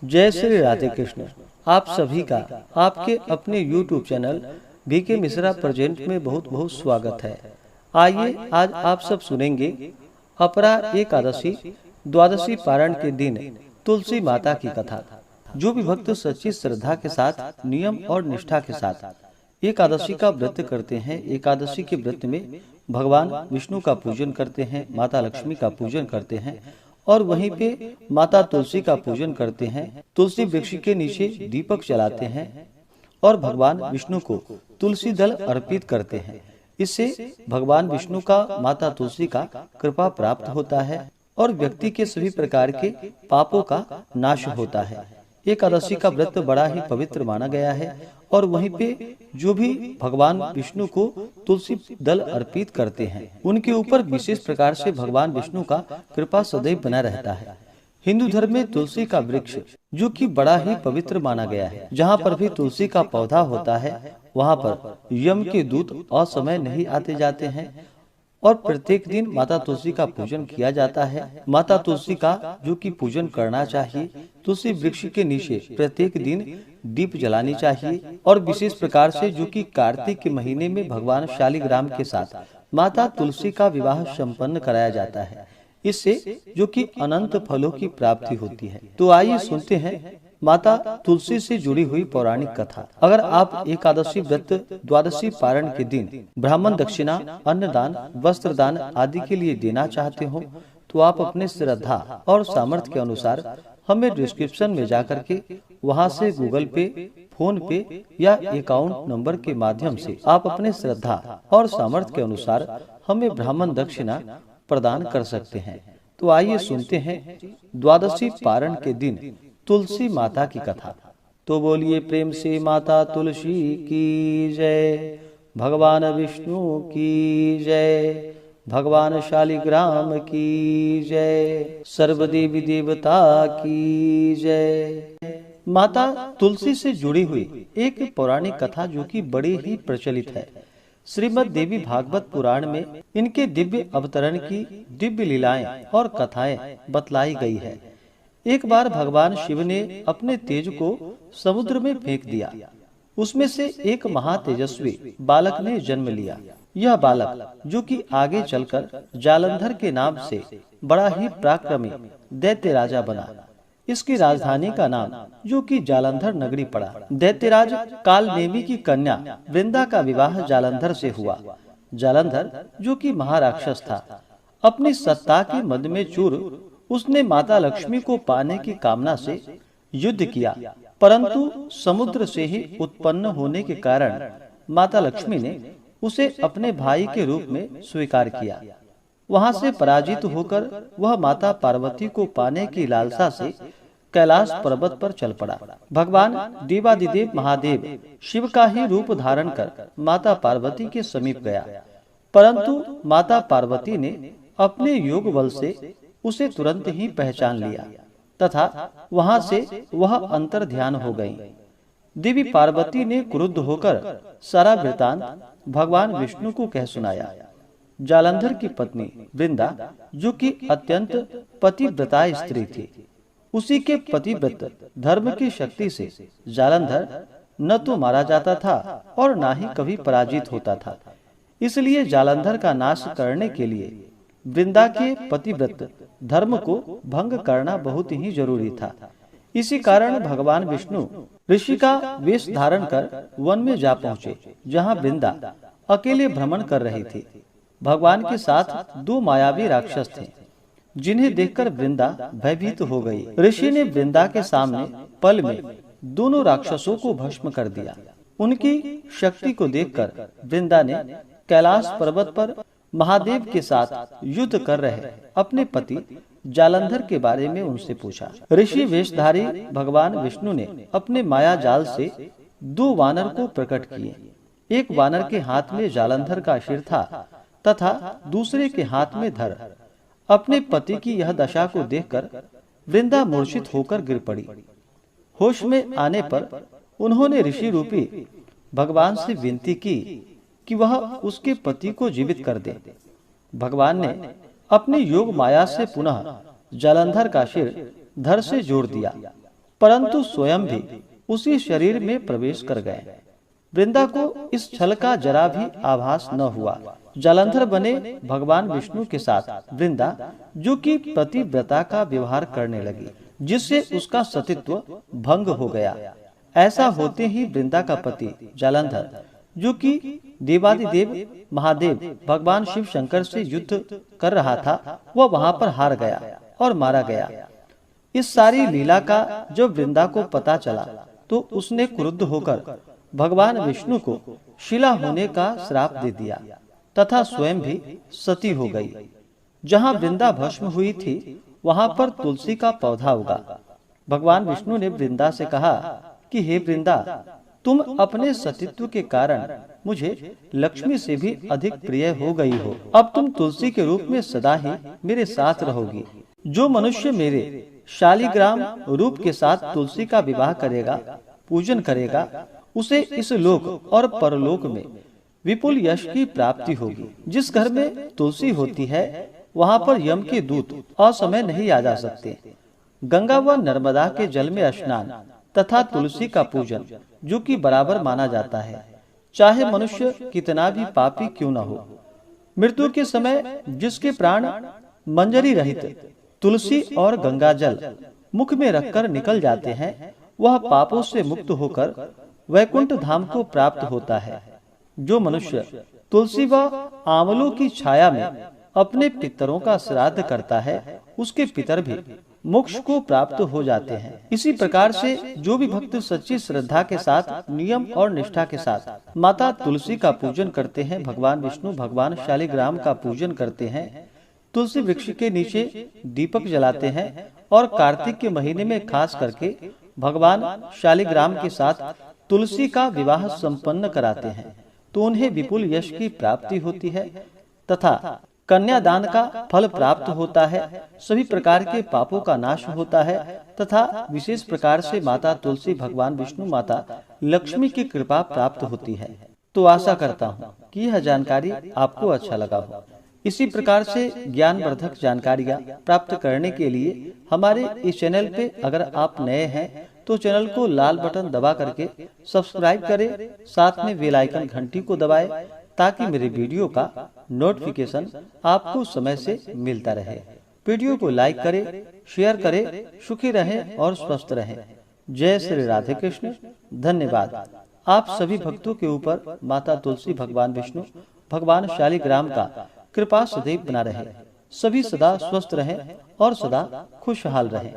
जय श्री राधे कृष्ण। आप सभी का आपके अपने YouTube channel BK Mishra present में बहुत बहुत स्वागत है। आइए आज आप सब सुनेंगे अपरा एकादशी द्वादशी पारण के दिन तुलसी माता की कथा। जो भी भक्त सच्ची श्रद्धा के साथ नियम और निष्ठा के साथ एकादशी का व्रत करते हैं, एकादशी के व्रत में भगवान विष्णु का पूजन करते हैं, माता लक्ष्मी का पूजन करते हैं और वहीं पे माता तुलसी का पूजन करते हैं। तुलसी वृक्ष के नीचे दीपक जलाते हैं और भगवान विष्णु को तुलसी दल अर्पित करते हैं। इससे भगवान विष्णु का माता तुलसी का कृपा प्राप्त होता है और व्यक्ति के सभी प्रकार के पापों का नाश होता है। एकादशी का व्रत बड़ा ही पवित्र माना गया है और वहीं पे जो भी भगवान विष्णु को तुलसी दल अर्पित करते हैं उनके ऊपर विशेष प्रकार से भगवान विष्णु का कृपा सदैव बना रहता है। हिंदू धर्म में तुलसी का वृक्ष जो कि बड़ा ही पवित्र माना गया है, जहाँ पर भी तुलसी का पौधा होता है वहाँ पर यम के दूत असमय नहीं आते जाते हैं और प्रत्येक दिन माता तुलसी का पूजन किया जाता है। माता तुलसी का जो कि पूजन करना चाहिए, तुलसी वृक्ष के नीचे प्रत्येक दिन दीप जलानी चाहिए और विशेष प्रकार से जो कि कार्तिक के महीने में भगवान शालिग्राम के साथ माता तुलसी का विवाह संपन्न कराया जाता है। इससे जो कि अनंत फलों की प्राप्ति होती है। तो आइए सुनते हैं माता तुलसी से जुड़ी हुई पौराणिक कथा। अगर आप एकादशी व्रत द्वादशी पारण के दिन ब्राह्मण दक्षिणा, अन्नदान, वस्त्र दान आदि के लिए देना चाहते हो तो आप अपने श्रद्धा और सामर्थ्य के अनुसार हमें डिस्क्रिप्शन में जाकर के वहां से गूगल पे, फोन पे या अकाउंट नंबर के माध्यम से आप अपने श्रद्धा और सामर्थ्य के अनुसार हमें ब्राह्मण दक्षिणा प्रदान कर सकते हैं। तो आइए सुनते हैं द्वादशी पारण के दिन तुलसी माता की कथा। तो बोलिए प्रेम से माता तुलसी की जय, भगवान विष्णु की जय, भगवान शालिग्राम की जय, सर्व देवी देवता की जय। माता तुलसी से जुड़ी हुई एक पौराणिक कथा जो कि बड़ी ही प्रचलित है। श्रीमद् देवी भागवत पुराण में इनके दिव्य अवतरण की दिव्य लीलाएं और कथाएं बतलाई गई है। एक बार भगवान शिव ने अपने तेज को समुद्र में फेंक दिया। उसमें से एक महातेजस्वी बालक ने जन्म लिया। यह बालक जो कि आगे चलकर जालंधर के नाम से बड़ा ही पराक्रमी दैत्य राजा बना। इसकी राजधानी का नाम जो कि जालंधर नगरी पड़ा। दैत्यराज कालनेमी की कन्या वृंदा का विवाह जालंधर से हुआ। जालंधर जो कि महाराक्षस था, अपनी सत्ता के मद में चूर उसने माता लक्ष्मी को पाने की कामना से युद्ध किया, परंतु समुद्र से ही उत्पन्न होने के कारण माता लक्ष्मी ने उसे अपने भाई के रूप में स्वीकार किया। वहां से पराजित होकर वह माता पार्वती को पाने की लालसा से कैलाश पर्वत पर चल पड़ा। भगवान देवादिदेव महादेव शिव का ही रूप धारण कर माता पार्वती के समीप गया, परंतु माता पार्वती ने अपने योग बल से उसे तुरंत ही पहचान लिया तथा वहां से वह अंतर ध्यान हो गई। देवी पार्वती ने क्रुद्ध होकर सारा वृतांत भगवान विष्णु को कह सुनाया। जालंधर की पत्नी वृंदा जो कि अत्यंत पतिव्रता स्त्री थी, उसी के पतिव्रत धर्म की शक्ति से जालंधर न तो मारा जाता था और न ही कभी पराजित होता था। इसलिए जालंधर का नाश करने के लिए वृंदा के पतिव्रत धर्म को भंग करना बहुत ही जरूरी था। इसी कारण भगवान विष्णु ऋषि का वेश धारण कर वन में जा पहुँचे, जहाँ वृंदा अकेले भ्रमण कर रही थी। भगवान के साथ दो मायावी राक्षस थे, जिन्हें देखकर वृंदा भयभीत हो गई। ऋषि ने वृंदा के सामने पल में दोनों राक्षसों को भस्म कर दिया। उनकी शक्ति को देखकर वृंदा ने कैलाश पर्वत पर महादेव के साथ युद्ध कर रहे अपने पति जालंधर के बारे में उनसे पूछा। ऋषि वेशधारी भगवान विष्णु ने अपने माया जाल से दो वानर को प्रकट किए। एक वानर के हाथ में जालंधर का सिर था तथा दूसरे के हाथ में धर। अपने पति की यह दशा को देखकर वृंदा मूर्छित होकर गिर पड़ी। होश में आने पर उन्होंने ऋषि रूपी भगवान से विनती की कि वह उसके पति को जीवित कर दे। भगवान ने अपनी योग माया से पुनः जालंधर का सिर धर से जोड़ दिया, परंतु स्वयं भी उसी शरीर में प्रवेश कर गए। वृंदा को इस छल का जरा भी आभास न हुआ। जालंधर बने भगवान विष्णु के साथ वृंदा, जो कि पतिव्रता का व्यवहार करने लगी, जिससे उसका सतीत्व भंग हो गया। ऐसा होते ही वृंदा का पति जालंधर, जो कि देवादिदेव महादेव भगवान शिव शंकर से युद्ध कर रहा था, वह वहां पर हार गया और मारा गया। इस सारी लीला का जब वृंदा को पता चला तो उसने क्रुद्ध होकर भगवान विष्णु को शिला होने का श्राप दे दिया तथा स्वयं भी सती हो गई। जहाँ वृंदा भस्म हुई थी वहां पर तुलसी का पौधा उगा। भगवान विष्णु ने वृंदा से कहा कि हे वृंदा, तुम अपने सतीत्व के कारण मुझे लक्ष्मी से भी अधिक प्रिय हो गई हो। अब तुम तुलसी के रूप में सदा ही मेरे साथ रहोगी। जो मनुष्य मेरे शालिग्राम रूप के साथ तुलसी का विवाह करेगा, पूजन करेगा, उसे इस लोक और परलोक में विपुल यश की प्राप्ति होगी। जिस घर में तुलसी होती है वहां पर यम के दूत असमय नहीं आ जा सकते। गंगा व नर्मदा के जल में स्नान तथा तुलसी का पूजन, जो कि बराबर माना जाता है, चाहे मनुष्य कितना भी पापी क्यों न हो। मृत्यु के समय जिसके प्राण मंजरी रहित तुलसी और गंगा जल मुख में रखकर निकल जाते हैं, वह पापों से मुक्त होकर वैकुंठ धाम को प्राप्त होता है। जो मनुष्य तुलसी व आंवलों की छाया में अपने पितरों का श्राद्ध करता है, उसके पितर भी मोक्ष को प्राप्त हो जाते हैं। इसी प्रकार से जो भी भक्त सच्ची श्रद्धा के साथ, नियम और निष्ठा के साथ माता तुलसी का पूजन करते हैं, भगवान विष्णु भगवान शालिग्राम का पूजन करते हैं, तुलसी वृक्ष के नीचे दीपक जलाते हैं और कार्तिक के महीने में खास करके भगवान शालिग्राम के साथ तुलसी का विवाह संपन्न कराते हैं, तो उन्हें विपुल यश की प्राप्ति होती है तथा कन्यादान का फल प्राप्त होता है। सभी प्रकार के पापों का नाश होता है तथा विशेष प्रकार से माता तुलसी भगवान विष्णु माता लक्ष्मी की कृपा प्राप्त होती है। तो आशा करता हूँ कि यह जानकारी आपको अच्छा लगा हो। इसी प्रकार से ज्ञानवर्धक जानकारियाँ प्राप्त करने के लिए हमारे इस चैनल पे अगर आप नए हैं तो चैनल को लाल बटन दबा करके सब्सक्राइब करें, साथ में बेल आइकन घंटी को दबाएं, ताकि मेरे वीडियो का नोटिफिकेशन आपको समय से मिलता रहे। वीडियो को लाइक करें, शेयर करें। सुखी रहें और स्वस्थ रहें। जय श्री राधे कृष्ण। धन्यवाद। आप सभी भक्तों के ऊपर माता तुलसी भगवान विष्णु भगवान शालिग्राम का कृपा सदैव बना रहे। सभी सदा स्वस्थ रहें और सदा खुशहाल रहें।